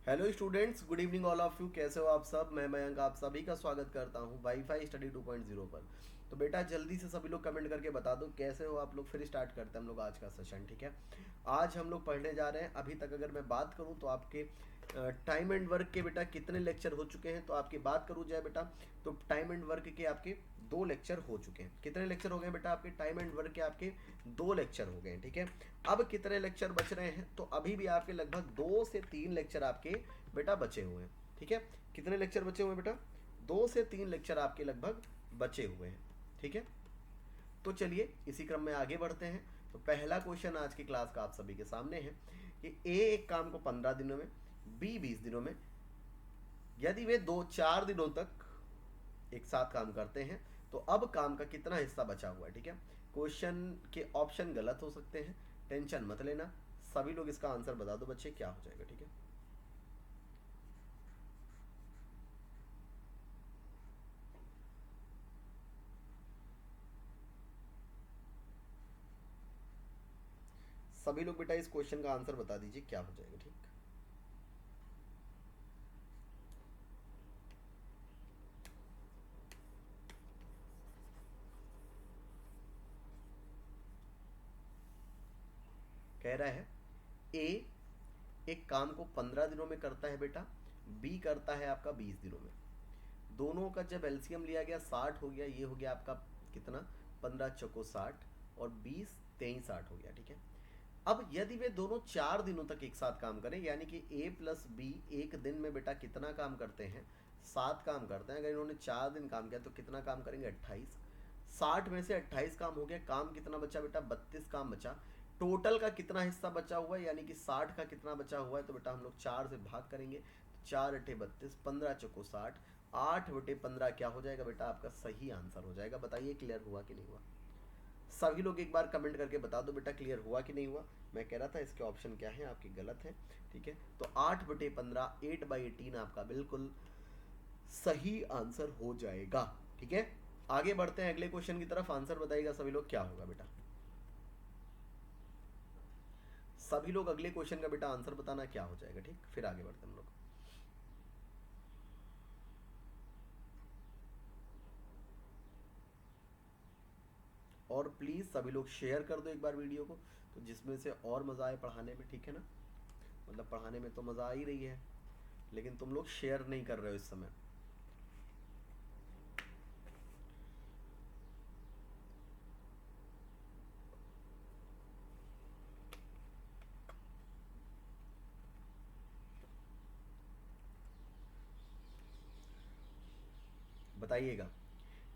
Hello students, good evening all of you. कैसे हो आप सब? मैं मयंक आप सभी का स्वागत करता हूं वाईफाई स्टडी 2.0 पर। तो बेटा जल्दी से सभी लोग कमेंट करके बता दो कैसे हो आप लोग। फिर स्टार्ट करते हैं हम लोग आज का सेशन, ठीक है। आज हम लोग पढ़ने जा रहे हैं। अभी तक अगर मैं बात करूं तो आपके टाइम एंड वर्क के बेटा कितने लेक्चर हो चुके हैं। तो आपकी बात करूं जाए बेटा तो टाइम एंड वर्क के आपके 2 लेक्चर हो चुके हैं। कितने लेक्चर हो गए बेटा? आपके टाइम एंड वर्क के आपके 2 लेक्चर हो गए हैं, ठीक है। अब कितने लेक्चर बच रहे हैं? तो अभी भी आपके लगभग 2 से 3 लेक्चर आपके बेटा बचे हुए हैं, ठीक है। कितने लेक्चर बचे हुए हैं बेटा? 2 से 3 लेक्चर आपके लगभग बचे हुए हैं, ठीक है। तो चलिए इसी क्रम में आगे बढ़ते हैं। तो पहला क्वेश्चन आज की क्लास का आप सभी के सामने है कि ए एक काम को 15 दिनों में, बी 20 दिनों में, यदि वे 2-4 दिनों तक एक साथ काम करते हैं तो अब काम का कितना हिस्सा बचा हुआ है, ठीक है। क्वेश्चन के ऑप्शन गलत हो सकते हैं, टेंशन मत लेना। सभी लोग इसका आंसर बता दो बच्चे, क्या हो जाएगा, ठीक है। सभी लोग बेटा इस क्वेश्चन का आंसर बता दीजिए, क्या हो जाएगा, ठीक। कह रहा है ए एक काम को 15 दिनों में करता है बेटा, बी करता है आपका 20 दिनों में। दोनों का जब एलसीएम लिया गया 60 हो गया। ये हो गया आपका कितना? 15 चौको 60 और 20 23 60 हो गया, ठीक है। अब यदि वे दोनों 4 दिनों तक एक साथ काम करें, यानी कि ए प्लस बी एक दिन में बेटा कितना काम करते हैं? 7 काम करते हैं। अगर इन्होंने 4 दिन काम किया तो कितना काम करेंगे? 28। 60 में से 28 काम हो गया। काम कितना बचा बेटा? 32 काम बचा। टोटल का कितना हिस्सा बचा हुआ है, यानी कि 60 का कितना बचा हुआ है? तो बेटा हम लोग 4 से भाग करेंगे तो 4 × 8 = 32, 15 चौको 60, 8/15 क्या हो जाएगा बेटा? आपका सही आंसर हो जाएगा। बताइए क्लियर हुआ कि नहीं हुआ? सभी लोग एक बार कमेंट करके बता दो बेटा क्लियर हुआ कि नहीं हुआ। मैं कह रहा था इसके ऑप्शन क्या है आपके गलत है, ठीक है। तो 8/15 8/18 आपका बिल्कुल सही आंसर हो जाएगा, ठीक है। आगे बढ़ते हैं अगले क्वेश्चन की तरफ। आंसर बताइएगा सभी लोग, क्या होगा बेटा? सभी लोग अगले क्वेश्चन का बेटा आंसर बताना, क्या हो जाएगा, ठीक। फिर आगे बढ़ते हैं हम लोग। और प्लीज़ सभी लोग शेयर कर दो एक बार वीडियो को, तो जिसमें से और मज़ा आए पढ़ाने में, ठीक है ना। मतलब पढ़ाने में तो मज़ा आ ही रही है, लेकिन तुम लोग शेयर नहीं कर रहे हो इस समय। बताइएगा।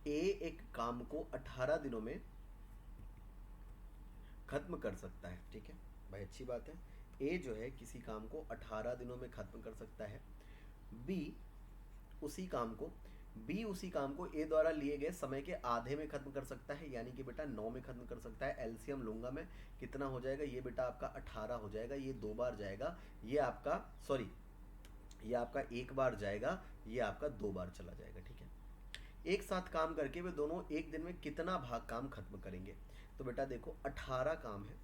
ए एक काम को 18 दिनों में खत्म कर सकता है, ठीक है भाई, अच्छी बात है। ए जो है किसी काम को 18 दिनों में खत्म कर सकता है। बी उसी काम को बी उसी काम को ए द्वारा लिए गए समय के आधे में खत्म कर सकता है, यानी कि बेटा 9 में खत्म कर सकता है। एलसीएम लूंगा मैं, कितना हो जाएगा? ये बेटा आपका 18 हो जाएगा। ये 2 बार जाएगा, ये आपका सॉरी, ये आपका 1 बार जाएगा, ये आपका 2 बार चला जाएगा, ठीक है। एक साथ काम करके वे दोनों एक दिन में कितना भाग काम खत्म करेंगे? तो बेटा देखो 18 काम है,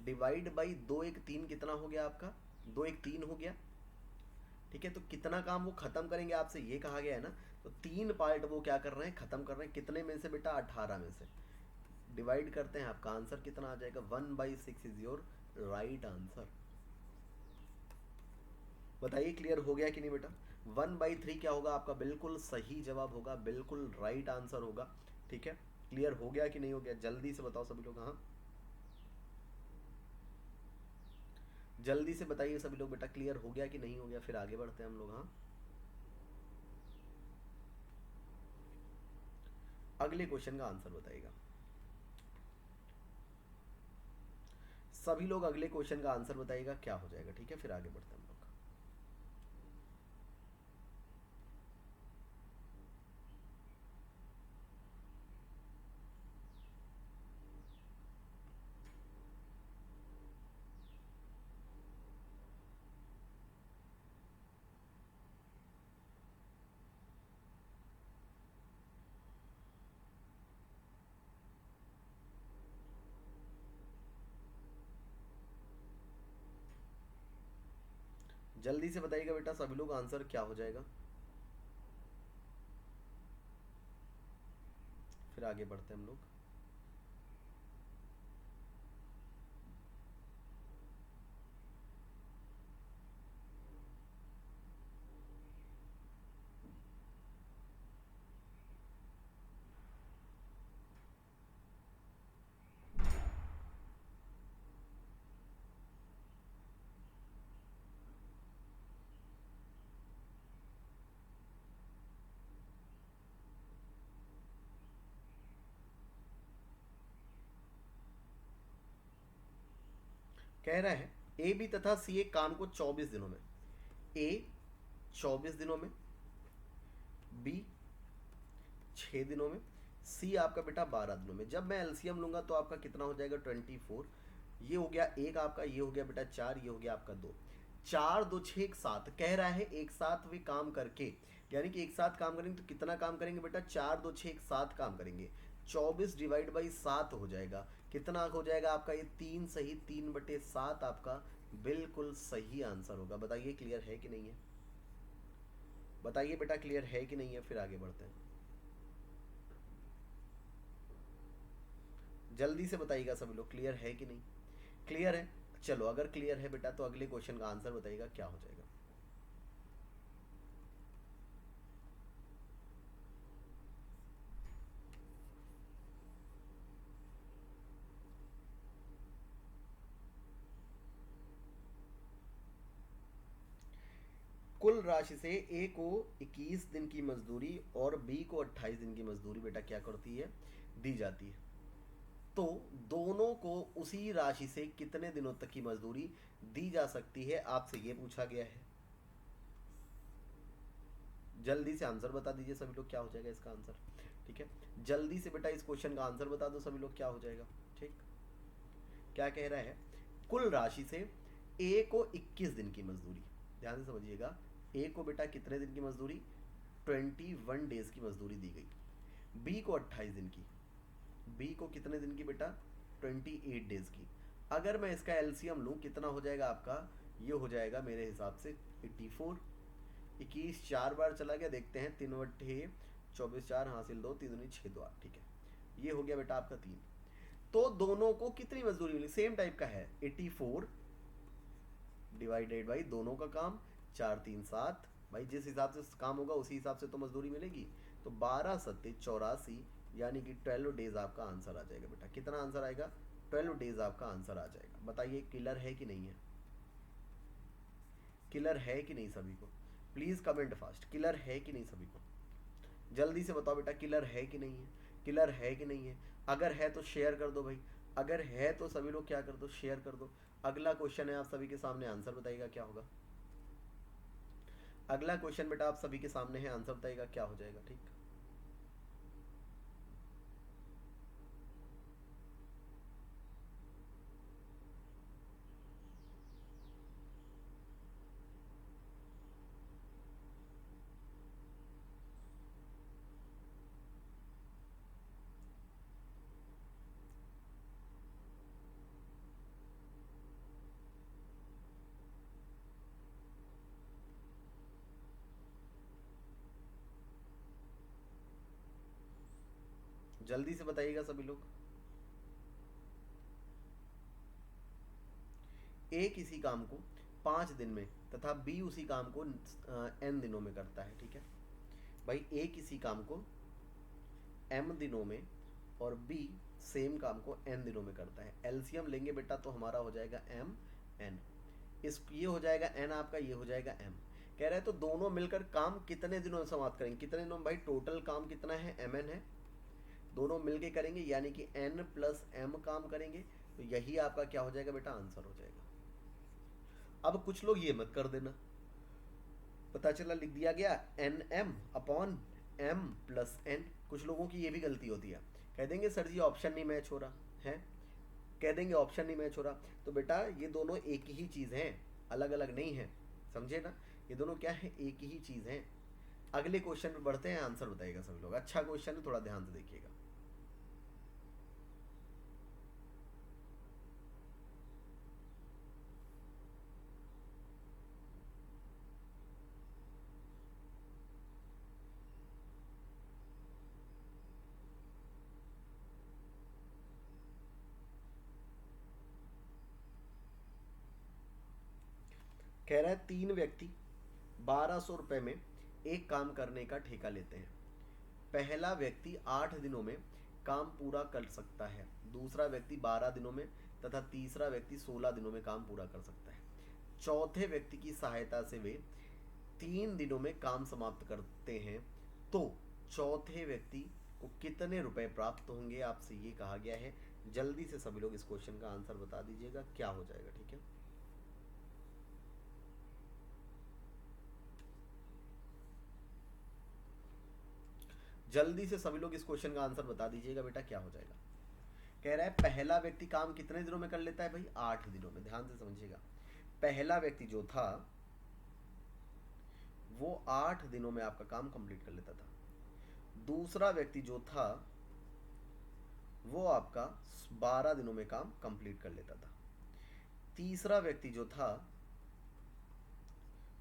डिवाइड बाई 2 1 3 कितना हो गया आपका? 2 1 3 हो गया, ठीक है। तो कितना काम वो खत्म करेंगे आपसे ये कहा गया है ना। तो 3 पार्ट वो क्या कर रहे हैं? खत्म कर रहे हैं। कितने में से बेटा? 18 में से। डिवाइड करते हैं, आपका आंसर कितना आ जाएगा? 1/6 इज योर राइट आंसर। बताइए क्लियर हो गया कि नहीं बेटा? 1/3 क्या होगा आपका? बिल्कुल सही जवाब होगा, बिल्कुल राइट आंसर होगा, ठीक है। क्लियर हो गया कि नहीं हो गया? जल्दी से बताओ सभी लोग, हाँ जल्दी से बताइए सभी लोग बेटा क्लियर हो गया कि नहीं हो गया। फिर आगे बढ़ते हैं हम लोग, हाँ। अगले क्वेश्चन का आंसर बताइएगा सभी लोग। अगले क्वेश्चन का आंसर बताइएगा, क्या हो जाएगा, ठीक है। फिर आगे बढ़ते हैं हम लोग। जल्दी से बताइएगा बेटा सभी लोग, आंसर क्या हो जाएगा। फिर आगे बढ़ते हैं हम लोग। कह रहा है ए बी तथा सी एक काम को 24 दिनों में, ए 24 दिनों में, बी 6 दिनों में, सी आपका बेटा 12 दिनों में। जब मैं एलसीएम लूंगा तो आपका कितना हो जाएगा 24। ये हो गया एक आपका, ये हो गया बेटा 4, ये हो गया आपका 2। 4 2 6 एक साथ कह रहा है, एक साथ वे काम करके, यानी कि एक साथ काम करेंगे तो कितना काम करेंगे बेटा, 4 2 6 एक साथ काम करेंगे। 24 डिवाइड बाई 7 हो जाएगा, कितना हो जाएगा आपका ये 3 सही 3/7 आपका बिल्कुल सही आंसर होगा। बताइए क्लियर है कि नहीं है, बताइए बेटा क्लियर है कि नहीं है, फिर आगे बढ़ते हैं। जल्दी से बताइएगा सभी लोग, क्लियर है कि नहीं। क्लियर है, चलो अगर क्लियर है बेटा तो अगले क्वेश्चन का आंसर बताइएगा क्या हो जाएगा। कुल राशि से ए को 21 दिन की मजदूरी और बी को 28 दिन की मजदूरी बेटा क्या करती है, दी जाती है। तो दोनों को उसी राशि से कितने दिनों तक की मजदूरी दी जा सकती है, आपसे ये पूछा गया है। जल्दी से आंसर बता दीजिए सभी लोग, क्या हो जाएगा इसका आंसर। ठीक है, जल्दी से बेटा इस क्वेश्चन का आंसर बता दो सभी लोग, क्या हो जाएगा। ठीक, क्या कह रहा है, कुल राशि से ए को 21 दिन की मजदूरी, ध्यान से समझिएगा, ए को बेटा कितने दिन की मजदूरी, 21 डेज की मजदूरी दी गई। बी को 28 दिन की, बी को कितने दिन की बेटा, 28 डेज की। अगर मैं इसका एलसीएम लूँ कितना हो जाएगा आपका, ये हो जाएगा मेरे हिसाब से 84। 21 4 बार चला गया, देखते हैं, 3/24 4 हासिल 2 3 दूनी 6 2 8, ठीक है, ये हो गया बेटा आपका 3। तो दोनों को कितनी मजदूरी मिली, सेम टाइप का है, 84 डिवाइडेड बाई दोनों का काम, 4 3 7, भाई जिस हिसाब से काम होगा उसी हिसाब से तो मजदूरी मिलेगी। तो 12 सत्ते 84, यानी कि 12 डेज आपका आंसर आ जाएगा बेटा। कितना आंसर आएगा, 12 डेज आपका आंसर आ जाएगा। बताइए क्लियर है कि नहीं है, क्लियर है कि नहीं सभी को, प्लीज कमेंट फास्ट, क्लियर है कि नहीं सभी को, जल्दी से बताओ बेटा क्लियर है कि नहीं है, क्लियर है कि नहीं है। अगर है तो शेयर कर दो भाई, अगर है तो सभी लोग क्या कर दो, शेयर कर दो। अगला क्वेश्चन है आप सभी के सामने, आंसर बताइएगा क्या होगा। अगला क्वेश्चन बेटा आप सभी के सामने है, आंसर बताइएगा क्या हो जाएगा। ठीक, जल्दी से बताइएगा सभी लोग। ए किसी काम को 5 दिन में तथा बी उसी काम को n दिनों में करता है। ठीक है भाई, ए किसी काम को m दिनों में और बी सेम काम को n दिनों में करता है। एलसीएम लेंगे बेटा तो हमारा हो जाएगा m n, इस ये हो जाएगा n आपका, ये हो जाएगा m। कह रहा है तो दोनों मिलकर काम कितने दिनों में समाप्त करेंगे, कितने दिनों में भाई, टोटल काम कितना है, mn है, दोनों मिलके करेंगे यानी कि n प्लस m काम करेंगे। तो यही आपका क्या हो जाएगा बेटा, आंसर हो जाएगा। अब कुछ लोग ये मत कर देना, पता चला लिख दिया गया N M upon M plus N, कुछ लोगों की ये भी गलती होती है, कह देंगे सर जी ऑप्शन नहीं मैच हो रहा है, कह देंगे ऑप्शन नहीं मैच हो रहा। तो बेटा ये दोनों एक ही चीज़ हैं, अलग अलग नहीं है, समझे ना, ये दोनों क्या है, एक ही चीज़ हैं। अगले क्वेश्चन पे बढ़ते हैं, आंसर बताइएगा सभी लोग। अच्छा क्वेश्चन है, थोड़ा ध्यान से देखिएगा। कह रहा है 3 व्यक्ति 1200 रुपये में एक काम करने का ठेका लेते हैं। पहला व्यक्ति 8 दिनों में काम पूरा कर सकता है, दूसरा व्यक्ति 12 दिनों में तथा तीसरा व्यक्ति 16 दिनों में काम पूरा कर सकता है। चौथे व्यक्ति की सहायता से वे 3 दिनों में काम समाप्त करते हैं, तो चौथे व्यक्ति को कितने रुपए प्राप्त होंगे, आपसे ये कहा गया है। जल्दी से सभी लोग इस क्वेश्चन का आंसर बता दीजिएगा क्या हो जाएगा, ठीक है। जल्दी से सभी लोग इस क्वेश्चन का आंसर बता दीजिएगा बेटा क्या हो जाएगा। कह रहा है पहला व्यक्ति काम कितने दिनों में कर लेता है भाई, 8 दिनों में। ध्यान से समझिएगा, पहला व्यक्ति जो था वो 8 दिनों में आपका काम कंप्लीट कर लेता था। दूसरा व्यक्ति जो था वो आपका 12 दिनों में काम कंप्लीट कर लेता था। तीसरा व्यक्ति जो था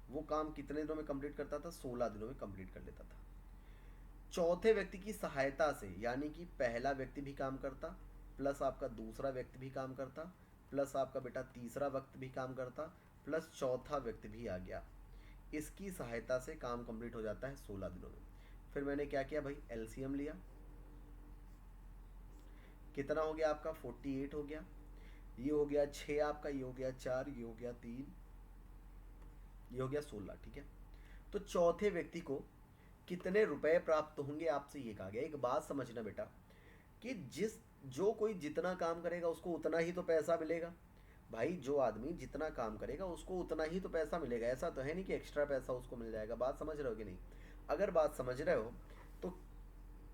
वो काम कितने दिनों में कंप्लीट करता था, 16 दिनों में कंप्लीट कर लेता था। चौथे व्यक्ति की सहायता से, यानी कि पहला व्यक्ति भी काम करता, प्लस आपका दूसरा व्यक्ति भी काम करता, प्लस आपका बेटा तीसरा व्यक्ति भी काम करता, प्लस चौथा व्यक्ति भी आ गया, इसकी सहायता से काम कंप्लीट हो जाता है 16 दिनों में। फिर मैंने क्या किया भाई, एलसीएम लिया। कितना हो गया आपका, 48 हो गया। ये हो गया 6 आपका, ये हो गया 4, ये हो गया 3, ये हो गया 16, ठीक है। तो चौथे व्यक्ति को कितने रुपए प्राप्त होंगे, आपसे ये कहा गया। एक बात समझना बेटा कि जो कोई जितना काम करेगा उसको उतना ही तो पैसा मिलेगा भाई। जो आदमी जितना काम करेगा उसको उतना ही तो पैसा मिलेगा। ऐसा तो है नहीं कि एक्स्ट्रा पैसा उसको मिल जाएगा। बात समझ रहे हो कि नहीं? अगर बात समझ रहे हो तो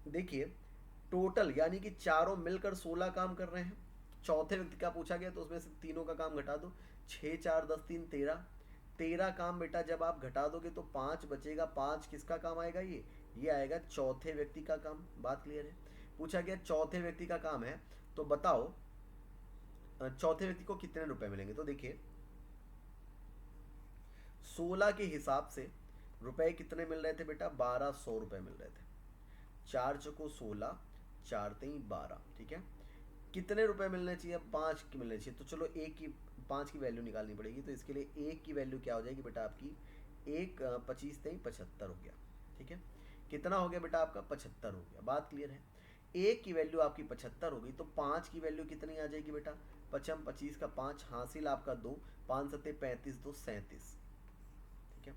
देखिए, टोटल यानी कि चारों मिलकर 16 काम कर रहे हैं। चौथे व्यक्ति का पूछा गया तो उसमें से तीनों का काम घटा दो, 6 4 10 3 13। 13 काम बेटा जब आप घटा दोगे तो 5 बचेगा। 5 किसका काम आएगा, ये आएगा चौथे व्यक्ति का काम। बात क्लियर है? पूछा गया चौथे व्यक्ति का काम है तो बताओ चौथे व्यक्ति को कितने रुपए मिलेंगे। तो देखिए 16 के हिसाब से रुपए कितने मिल रहे थे बेटा, 1200 रुपए मिल रहे थे। 4 चौको 16, 4 3 12, ठीक है। कितने रुपए मिलने चाहिए, 5 की मिलने चाहिए। तो चलो एक की 5 की वैल्यू निकालनी पड़ेगी। तो इसके लिए एक की वैल्यू क्या हो जाएगी बेटा आपकी, 25 3 75 हो गया, ठीक है। कितना हो गया बेटा आपका, 75 हो गया। बात क्लियर है? एक की वैल्यू आपकी 75 हो गई तो 5 की वैल्यू कितनी आ जाएगी बेटा, 55 25 का 5 हासिल आपका 2, 5 7 35 2 37, ठीक है।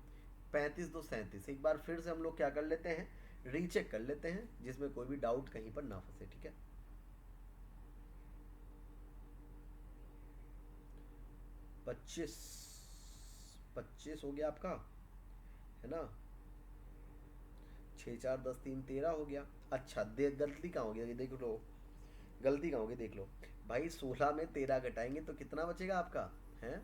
35 2 37। एक बार फिर से हम लोग क्या कर लेते हैं, रीचेक कर लेते हैं, जिसमें कोई भी डाउट कहीं पर ना फंसे, ठीक है। 25 हो गया आपका, है ना। 6 4 10 3 13 हो गया। अच्छा गलती कहाँ होगी, देख लो गलती कहाँ होगी, देख लो भाई। 16 में 13 घटाएंगे तो कितना बचेगा आपका, है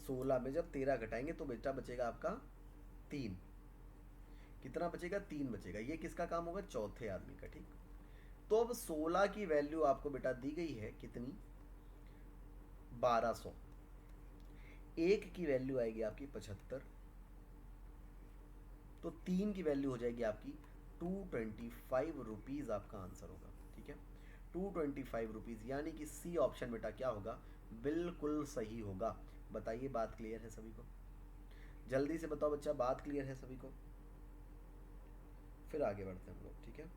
16 में जब 13 घटाएंगे तो बेटा बचेगा आपका 3। कितना बचेगा, 3 बचेगा। ये किसका काम होगा, चौथे आदमी का, ठीक। तो अब 16 की वैल्यू आपको बेटा दी गई है कितनी, 1200। एक की वैल्यू आएगी आपकी 75, तो 3 की वैल्यू हो जाएगी आपकी 225 रुपीज़ आपका आंसर होगा, ठीक है। 225 रुपीज़, यानी कि सी ऑप्शन बेटा क्या होगा, बिल्कुल सही होगा। बताइए बात क्लियर है सभी को? जल्दी से बताओ बच्चा, बात क्लियर है सभी को? फिर आगे बढ़ते हैं हम लोग, ठीक है।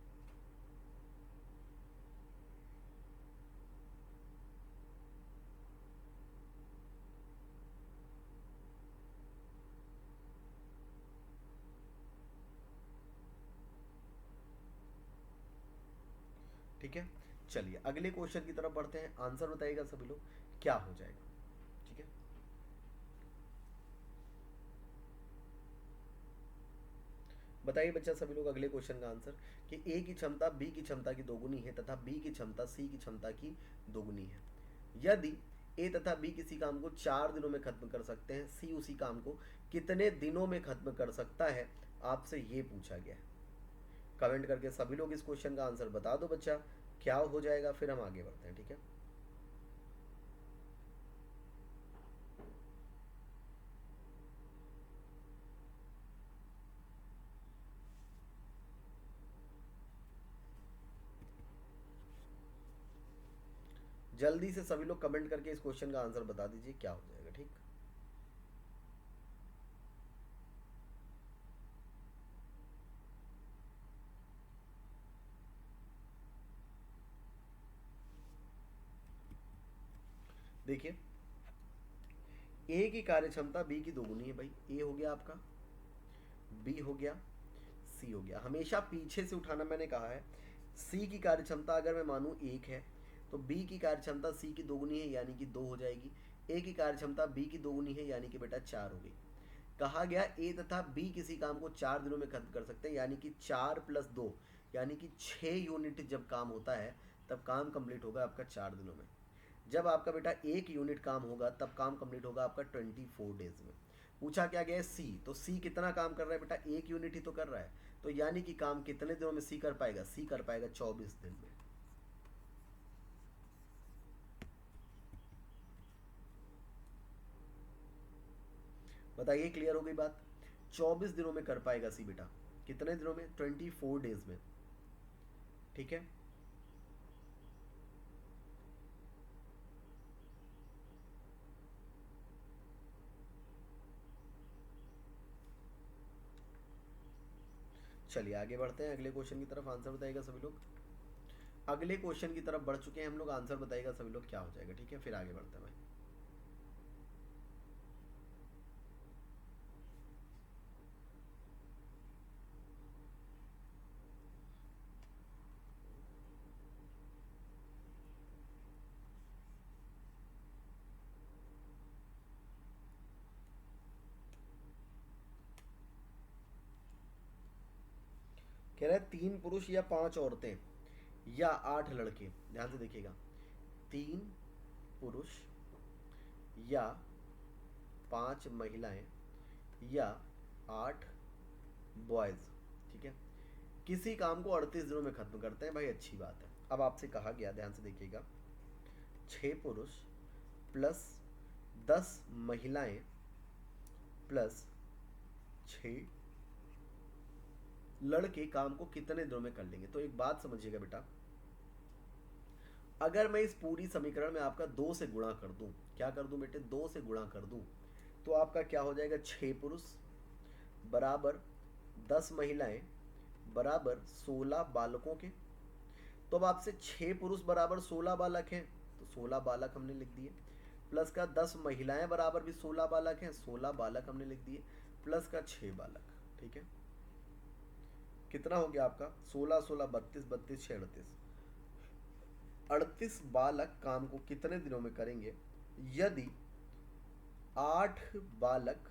ठीक है, चलिए अगले क्वेश्चन की तरफ बढ़ते हैं। आंसर बताइएगा सभी लोग क्या हो जाएगा, ठीक है। बताइए बच्चा सभी लोग अगले क्वेश्चन का आंसर कि ए की क्षमता बी की क्षमता की दोगुनी है तथा बी की क्षमता सी की क्षमता की दोगुनी है। यदि ए तथा बी किसी काम को 4 दिनों में खत्म कर सकते हैं, सी उसी काम को कितने दिनों में खत्म कर सकता है, आपसे ये पूछा गया है। कमेंट करके सभी लोग इस क्वेश्चन का आंसर बता दो बच्चा क्या हो जाएगा, फिर हम आगे बढ़ते हैं, ठीक है। जल्दी से सभी लोग कमेंट करके इस क्वेश्चन का आंसर बता दीजिए क्या हो जाएगा। ठीक, देखिए ए की कार्य क्षमता बी की दोगुनी है भाई। ए हो गया आपका, बी हो गया, सी हो गया। हमेशा पीछे से उठाना मैंने कहा है। सी की कार्य क्षमता अगर मैं मानूं 1 है तो बी की कार्य क्षमता सी की दोगुनी है यानी कि 2 हो जाएगी। ए की कार्य क्षमता बी की दोगुनी है यानी कि बेटा 4 हो गई। कहा गया ए तथा बी किसी काम को 4 दिनों में खत्म कर सकते हैं, यानी कि 4 + 2 यानी कि 6 यूनिट जब काम होता है तब काम कंप्लीट होगा आपका 4 दिनों में। जब आपका बेटा 1 यूनिट काम होगा तब काम कंप्लीट होगा आपका 24 डेज में। पूछा क्या गया है सी, तो सी कितना काम कर रहा है बेटा, 1 यूनिट ही तो कर रहा है। तो यानी कि काम कितने दिनों में सी कर पाएगा, सी कर पाएगा 24 दिन में। बताइए क्लियर हो गई बात। 24 दिनों में कर पाएगा सी बेटा। कितने दिनों में, 24 डेज में। ठीक है, चलिए आगे बढ़ते हैं अगले क्वेश्चन की तरफ। आंसर बताइएगा सभी लोग। अगले क्वेश्चन की तरफ बढ़ चुके हैं हम लोग। आंसर बताइएगा सभी लोग क्या हो जाएगा। ठीक है, फिर आगे बढ़ते हैं भाई। कह रहा है 3 पुरुष या 5 औरतें या 8 लड़के, ध्यान से देखिएगा, 3 पुरुष या 5 महिलाएं या 8 बॉयज, ठीक है, किसी काम को 38 दिनों में खत्म करते हैं। भाई अच्छी बात है। अब आपसे कहा गया, ध्यान से देखिएगा, 6 पुरुष प्लस 10 महिलाएं प्लस 6 लड़के काम को कितने दिनों में कर लेंगे। तो एक बात समझिएगा बेटा, अगर मैं इस पूरी समीकरण में आपका 2 से गुणा कर दूं, क्या कर दूं बेटे, 2 से गुणा कर दूं, तो आपका क्या हो जाएगा, 6 पुरुष बराबर 10 महिलाएं बराबर 16 बालकों के। तो अब आपसे 6 पुरुष बराबर 16 बालक हैं, तो 16 बालक हमने लिख दिए, प्लस का 10 महिलाएं बराबर भी 16 बालक हैं, 16 बालक हमने लिख दिए, प्लस का 6 बालक। ठीक है, कितना हो गया आपका, 16 16 32 32 6 38, 38 बालक काम को कितने दिनों में करेंगे यदि 8 बालक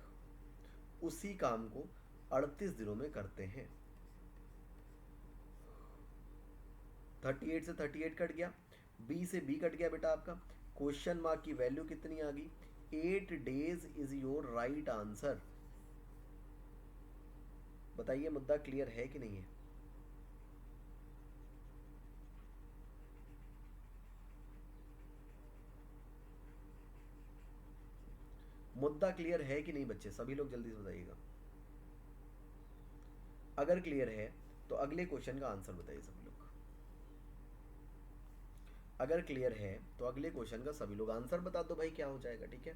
उसी काम को 38 दिनों में करते हैं। 38 से 38 कट गया, बी से बी कट गया बेटा आपका। क्वेश्चन मार्क की वैल्यू कितनी आ गई, 8 days is your right answer. बताइए मुद्दा क्लियर है कि नहीं है। मुद्दा क्लियर है कि नहीं बच्चे, सभी लोग जल्दी से बताइएगा। अगर क्लियर है तो अगले क्वेश्चन का आंसर बताइए सभी लोग। अगर क्लियर है तो अगले क्वेश्चन का सभी लोग आंसर बता दो भाई, क्या हो जाएगा। ठीक है,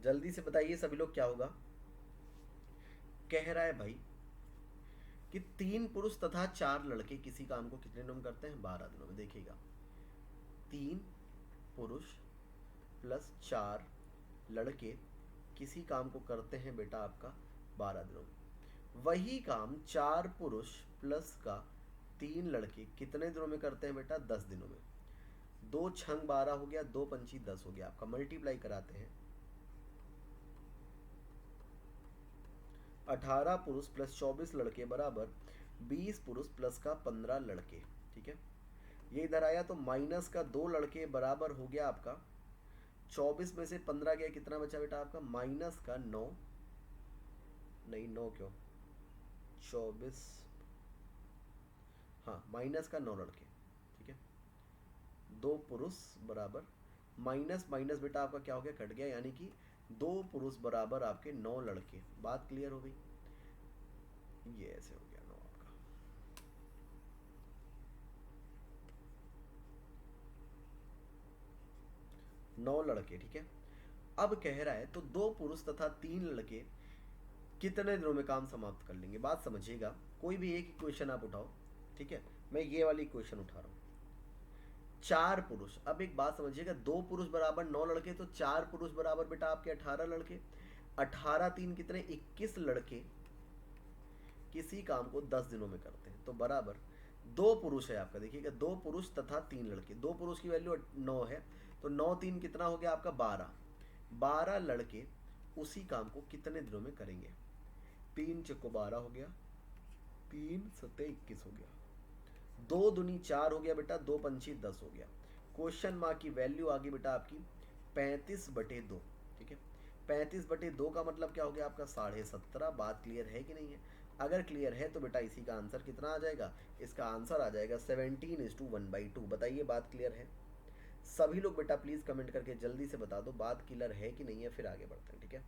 जल्दी से बताइए सभी लोग क्या होगा। कह रहा है भाई कि 3 पुरुष तथा 4 लड़के किसी काम को कितने दिनों में करते हैं, 12 दिनों में। देखिएगा, 3 पुरुष प्लस 4 लड़के किसी काम को करते हैं बेटा आपका 12 दिनों में। वही काम 4 पुरुष प्लस का 3 लड़के कितने दिनों में करते हैं बेटा, 10 दिनों में। दो छंग 12 हो गया, दो पंची 10 हो गया आपका। मल्टीप्लाई कराते हैं, 18 पुरुष प्लस 24 लड़के बराबर 20 पुरुष प्लस का 15 लड़के। ठीक है, ये इधर आया तो माइनस का 2 लड़के बराबर हो गया आपका 24 में से 15 गया, कितना बचा बेटा आपका माइनस का 9, नहीं 9 क्यों, 24, हाँ माइनस का 9 लड़के। ठीक है, 2 पुरुष बराबर माइनस माइनस बेटा आपका क्या हो गया, कट गया, यानी कि 2 पुरुष बराबर आपके 9 लड़के। बात क्लियर हो गई, ये ऐसे हो गया 9 आपका। 9 लड़के। ठीक है, अब कह रहा है तो 2 पुरुष तथा 3 लड़के कितने दिनों में काम समाप्त कर लेंगे। बात समझिएगा, कोई भी एक इक्वेशन आप उठाओ। ठीक है, मैं ये वाली इक्वेशन उठा रहा हूँ, 4 पुरुष। अब एक बात समझिएगा, 2 पुरुष बराबर 9 लड़के, तो 4 पुरुष बराबर बेटा आपके 18 लड़के। 18 3 कितने, 21 लड़के किसी काम को 10 दिनों में करते हैं। तो बराबर 2 पुरुष है आपका, देखिएगा 2 पुरुष तथा 3 लड़के। 2 पुरुष की वैल्यू 9 है, तो 9 3 कितना हो गया आपका 12। 12 लड़के उसी काम को कितने दिनों में करेंगे। 3 चक्को 12 हो गया, 3 सत्ते 21 हो गया, 2 दूनी 4 हो गया बेटा, 2 पंची 10 हो गया। क्वेश्चन मार्क की वैल्यू आ गई बेटा आपकी 35/2। ठीक है, 35/2 का मतलब क्या हो गया आपका 17.5। बात क्लियर है कि नहीं है। अगर क्लियर है तो बेटा इसी का आंसर कितना आ जाएगा, इसका आंसर आ जाएगा 17:1/2। बताइए बात क्लियर है। सभी लोग बेटा प्लीज कमेंट करके जल्दी से बता दो बात क्लियर है कि नहीं है, फिर आगे बढ़ते हैं। ठीक है,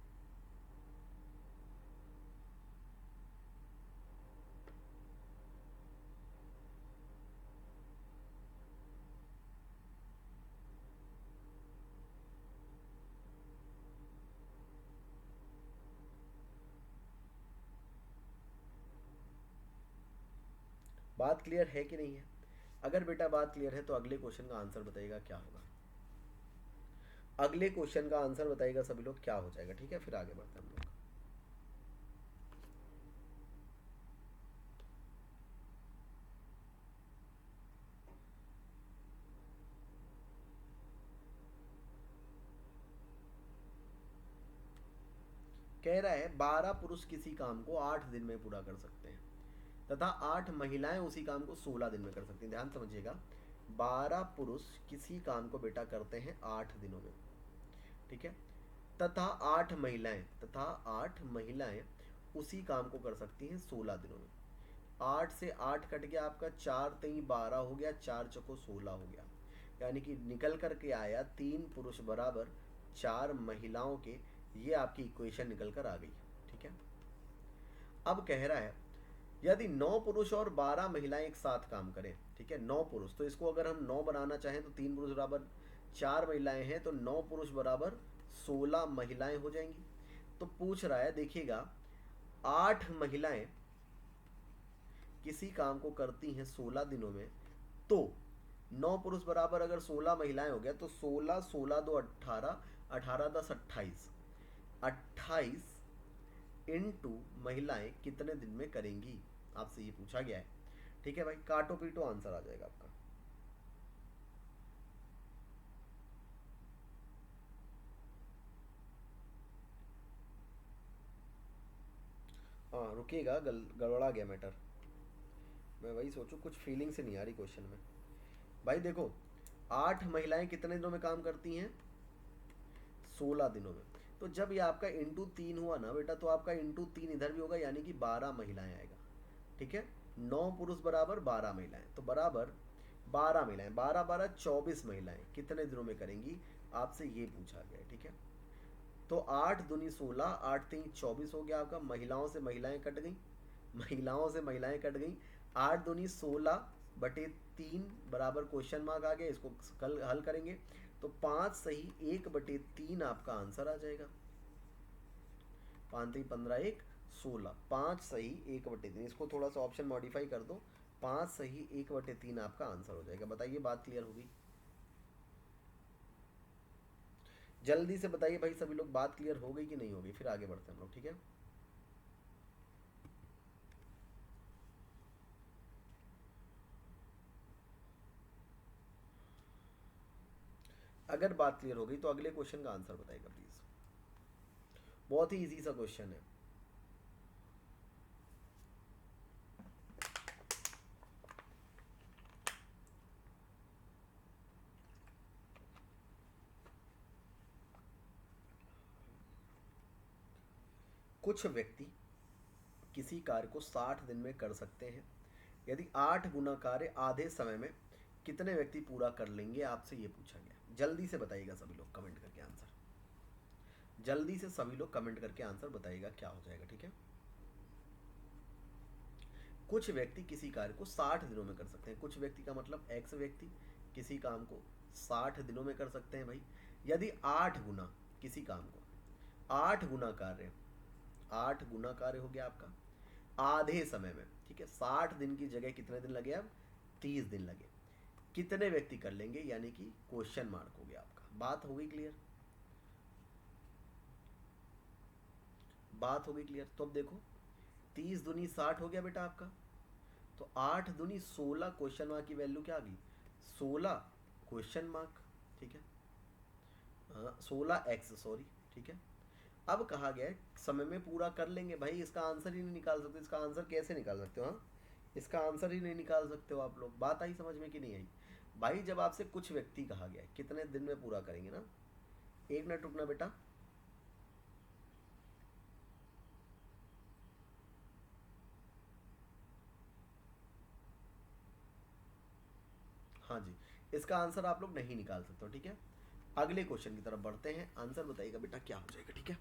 बात क्लियर है कि नहीं है। अगर बेटा बात क्लियर है तो अगले क्वेश्चन का आंसर बताइएगा क्या होगा। अगले क्वेश्चन का आंसर बताइएगा सभी लोग क्या हो जाएगा। ठीक है, फिर आगे बढ़ते हैं हम लोग। कह रहा है 12 पुरुष किसी काम को 8 दिन में पूरा कर सकते हैं तथा 8 महिलाएं उसी काम को 16 दिन में कर सकती हैं। ध्यान समझिएगा, 12 पुरुष किसी काम को बेटा करते हैं 8 दिनों में। ठीक है, तथा 8 महिलाएं उसी काम को कर सकती हैं 16 दिनों में। 8 से 8 कट गया आपका, 4 3 12 हो गया, 4 चौको 16 हो गया, यानी कि निकल करके आया 3 पुरुष बराबर 4 महिलाओं के। ये आपकी इक्वेशन निकल कर आ गई। ठीक है, अब कह रहा है यदि 9 पुरुष और 12 महिलाएं एक साथ काम करें। ठीक है, 9 पुरुष, तो इसको अगर हम 9 बनाना चाहें तो 3 पुरुष बराबर 4 महिलाएं हैं, तो 9 पुरुष बराबर 16 महिलाएं हो जाएंगी। तो पूछ रहा है देखिएगा, 8 महिलाएं किसी काम को करती हैं 16 दिनों में, तो 9 पुरुष बराबर अगर 16 महिलाएं हो गया, तो 16 16 2 18, 18 10 28, 28 इंटू महिलाएं कितने दिन में करेंगी, आपसे ये पूछा गया है। ठीक है भाई, काटो पीटो आंसर आ जाएगा आपका। हाँ रुकिएगा, गड़बड़ा गया मैटर। मैं वही सोचूं, कुछ फीलिंग से नहीं आ रही क्वेश्चन में। भाई देखो, 8 महिलाएं कितने दिनों में काम करती हैं, 16 दिनों में। तो जब ये आपका इंटू 3 हुआ ना बेटा, तो आपका इंटू 3 इधर भी होगा, यानी कि 12 महिलाएं आएगा। ठीक है, 9 पुरुष बराबर 12 महिलाएं, तो बराबर 12 महिलाएं, 12 12 24 महिलाएं कितने दिनों में करेंगी, आपसे ये पूछा गया है। ठीक है, तो 8 दूनी 16, 8 3 24 हो गया आपका। महिलाओं से महिलाएं कट गई, महिलाओं से महिलाएं कट गई। 8 दूनी 16/3 बराबर क्वेश्चन मार्क आ गया, इसको कल हल करेंगे तो 5 सही 1/3 आपका आंसर आ जाएगा। 5 3 15 1 16, 5 सही 1/3। इसको थोड़ा सा ऑप्शन मॉडिफाई कर दो, 5 सही 1/3 आपका आंसर हो जाएगा। बताइए बात क्लियर होगी, जल्दी से बताइए भाई सभी लोग, बात क्लियर हो गई कि नहीं होगी, फिर आगे बढ़ते हैं हम लोग। ठीक है, अगर बात क्लियर हो गई तो अगले क्वेश्चन का आंसर बताइएगा प्लीज। बहुत ही इजी सा क्वेश्चन है। कुछ व्यक्ति किसी कार्य को 60 दिन में कर सकते हैं। यदि 8 गुना कार्य आधे समय में कितने व्यक्ति पूरा कर लेंगे, आपसे ये पूछा गया। जल्दी से बताइएगा सभी लोग कमेंट करके आंसर। जल्दी से सभी लोग कमेंट करके आंसर बताइएगा क्या हो जाएगा, ठीक है। कुछ व्यक्ति किसी कार्य को 60 दिनों में कर सकते हैं। कुछ व्यक्ति का मतलब एक्स व्यक्ति किसी काम को 60 दिनों में कर सकते हैं भाई। यदि 8 गुना किसी काम को 8 गुना कार्य, 8 गुना कार्य हो गया आपका आधे समय में, ठीक है। 60 दिन की जगह कितने दिन लगे, अब 30 दिन लगे। कितने व्यक्ति कर लेंगे, यानी कि क्वेश्चन मार्क हो गया आपका। बात हो गई क्लियर? बात हो गई क्लियर? तो अब देखो 30 दूनी 60 हो गया बेटा आपका, तो 8 दूनी 16 क्वेश्चन मार्क की वैल्यू क्या आ गई, 16 क्वेश्चन मार्क, ठीक है। 16x, सॉरी, ठीक है। अब कहा गया है समय में पूरा कर लेंगे। भाई इसका आंसर ही नहीं निकाल सकते, इसका आंसर कैसे निकाल सकते हो? हाँ, इसका आंसर ही नहीं निकाल सकते हो आप लोग। बात आई समझ में कि नहीं आई? भाई जब आपसे कुछ व्यक्ति कहा गया है कितने दिन में पूरा करेंगे ना, एक मिनट रुकना बेटा। हाँ जी, इसका आंसर आप लोग नहीं निकाल सकते हो, ठीक है। अगले क्वेश्चन की तरफ बढ़ते हैं, आंसर बताइएगा बेटा क्या हो जाएगा, ठीक है।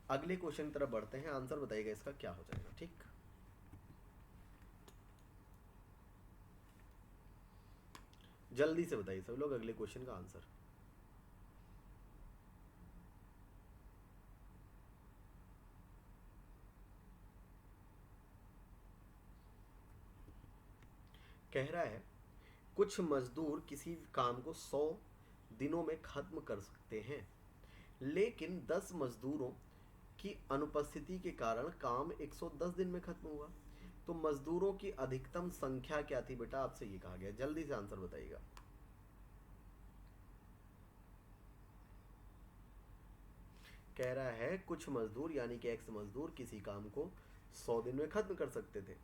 अगले क्वेश्चन की तरफ बढ़ते हैं, आंसर बताइएगा इसका क्या हो जाएगा, ठीक। जल्दी से बताइए सब लोग अगले क्वेश्चन का आंसर। कह रहा है कुछ मजदूर किसी काम को 100 दिनों में खत्म कर सकते हैं, लेकिन 10 मजदूरों की अनुपस्थिति के कारण काम 110 दिन में खत्म हुआ। तो मजदूरों की अधिकतम संख्या क्या थी बेटा, आपसे ये कहा गया। जल्दी से आंसर बताइएगा। कह रहा है कुछ मजदूर यानी कि एक्स मजदूर किसी काम को 100 दिन में खत्म कर सकते थे,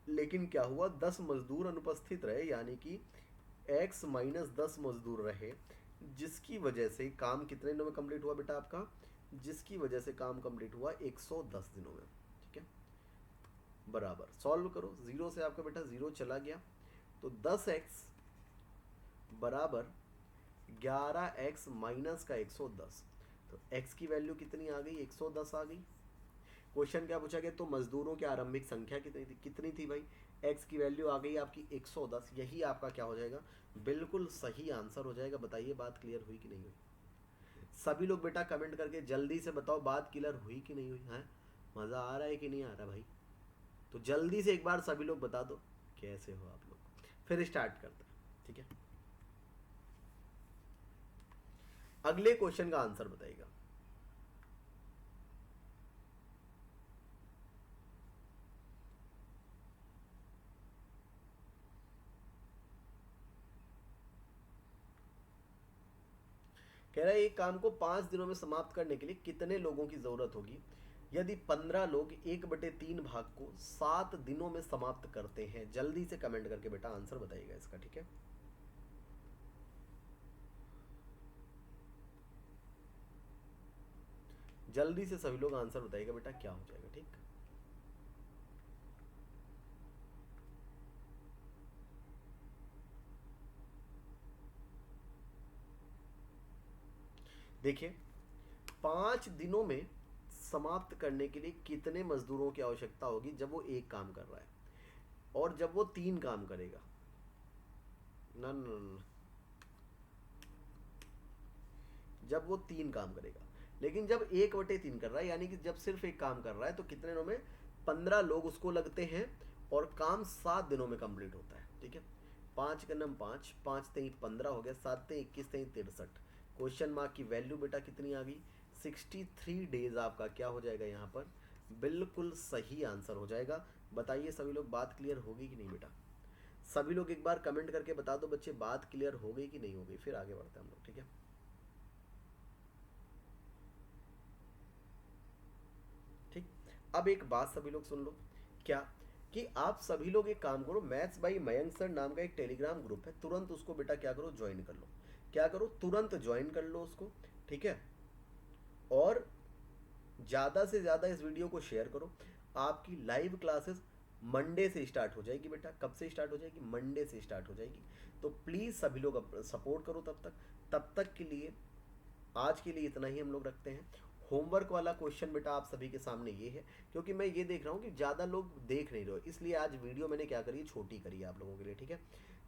लेकिन क्या हुआ, 10 मजदूर अनुपस्थित रहे, यानी कि x माइनस 10 मजदूर रहे, जिसकी वजह से काम कितने दिनों में कंप्लीट हुआ बेटा आपका, जिसकी वजह से काम कंप्लीट हुआ 110 दिनों में, ठीक है। बराबर सॉल्व करो, जीरो से आपका बेटा जीरो चला गया, तो 10x बराबर 11x माइनस का 110, तो x की वैल्यू कितनी आ गई, 110 आ गई। क्वेश्चन क्या पूछा गया, तो मजदूरों की आरंभिक संख्या कितनी थी भाई, x की वैल्यू आ गई आपकी 110। यही आपका क्या हो जाएगा, बिल्कुल सही आंसर हो जाएगा। बताइए बात क्लियर हुई कि नहीं हुई? सभी लोग बेटा कमेंट करके जल्दी से बताओ बात क्लियर हुई कि नहीं हुई है। मज़ा आ रहा है कि नहीं आ रहा भाई? तो जल्दी से एक बार सभी लोग बता दो कैसे हो आप लोग, फिर स्टार्ट करते हैं, ठीक है। अगले क्वेश्चन का आंसर बताइएगा। कह रहा है एक काम को 5 दिनों में समाप्त करने के लिए कितने लोगों की जरूरत होगी, यदि 15 लोग 1/3 भाग को 7 दिनों में समाप्त करते हैं। जल्दी से कमेंट करके बेटा आंसर बताइएगा इसका, ठीक है। जल्दी से सभी लोग आंसर बताइएगा बेटा क्या हो जाएगा, ठीक। देखिए 5 दिनों में समाप्त करने के लिए कितने मजदूरों की आवश्यकता होगी जब वो एक काम कर रहा है, और जब वो 3 काम करेगा, ना ना ना, जब वो 3 काम करेगा। लेकिन जब 1/3 कर रहा है, यानी कि जब सिर्फ एक काम कर रहा है, तो कितने दिनों में, 15 लोग उसको लगते हैं, और काम 7 दिनों में कंप्लीट होता है, ठीक है। 5 का नम 5, 5 3 15 हो गया, 7 3 21 3 63। क्वेश्चन मार्क की वैल्यू बेटा कितनी आ गई, 63 डेज आपका क्या हो जाएगा यहाँ पर, बिल्कुल सही आंसर हो जाएगा। बताइए सभी लोग बात क्लियर होगी कि नहीं बेटा? सभी लोग एक बार कमेंट करके बता दो बच्चे, बात क्लियर हो गई कि नहीं हो गई, फिर आगे बढ़ते हैं हम लोग, ठीक है। ठीक, अब एक बात सभी लोग सुन लो, क्या कि आप सभी लोग एक काम करो, मैथ्स बाई मयंक सर नाम का एक टेलीग्राम ग्रुप है, तुरंत उसको बेटा क्या करो, ज्वाइन कर लो। क्या करो, तुरंत ज्वाइन कर लो उसको, ठीक है। और ज़्यादा से ज़्यादा इस वीडियो को शेयर करो। आपकी लाइव क्लासेस मंडे से स्टार्ट हो जाएगी बेटा। कब से स्टार्ट हो जाएगी? मंडे से स्टार्ट हो जाएगी। तो प्लीज़ सभी लोग सपोर्ट करो तब तक के लिए आज के लिए इतना ही हम लोग रखते हैं। होमवर्क वाला क्वेश्चन बेटा आप सभी के सामने ये है, क्योंकि मैं ये देख रहा हूँ कि ज़्यादा लोग देख नहीं रहे हो, इसलिए आज वीडियो मैंने क्या करी है, छोटी करी है आप लोगों के लिए, ठीक है।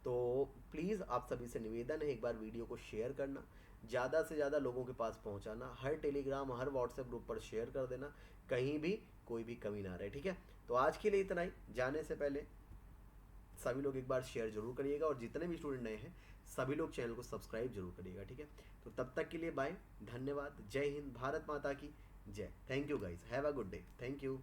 तो प्लीज़ आप सभी से निवेदन है, एक बार वीडियो को शेयर करना, ज़्यादा से ज़्यादा लोगों के पास पहुँचाना, हर टेलीग्राम हर व्हाट्सएप ग्रुप पर शेयर कर देना, कहीं भी कोई भी कमी ना रहे, ठीक है। तो आज के लिए इतना ही। जाने से पहले सभी लोग एक बार शेयर जरूर करिएगा, और जितने भी स्टूडेंट नए हैं सभी लोग चैनल को सब्सक्राइब जरूर करिएगा, ठीक है। तो तब तक के लिए बाय, धन्यवाद, जय हिंद, भारत माता की जय। Thank you guys, have a good day, thank you.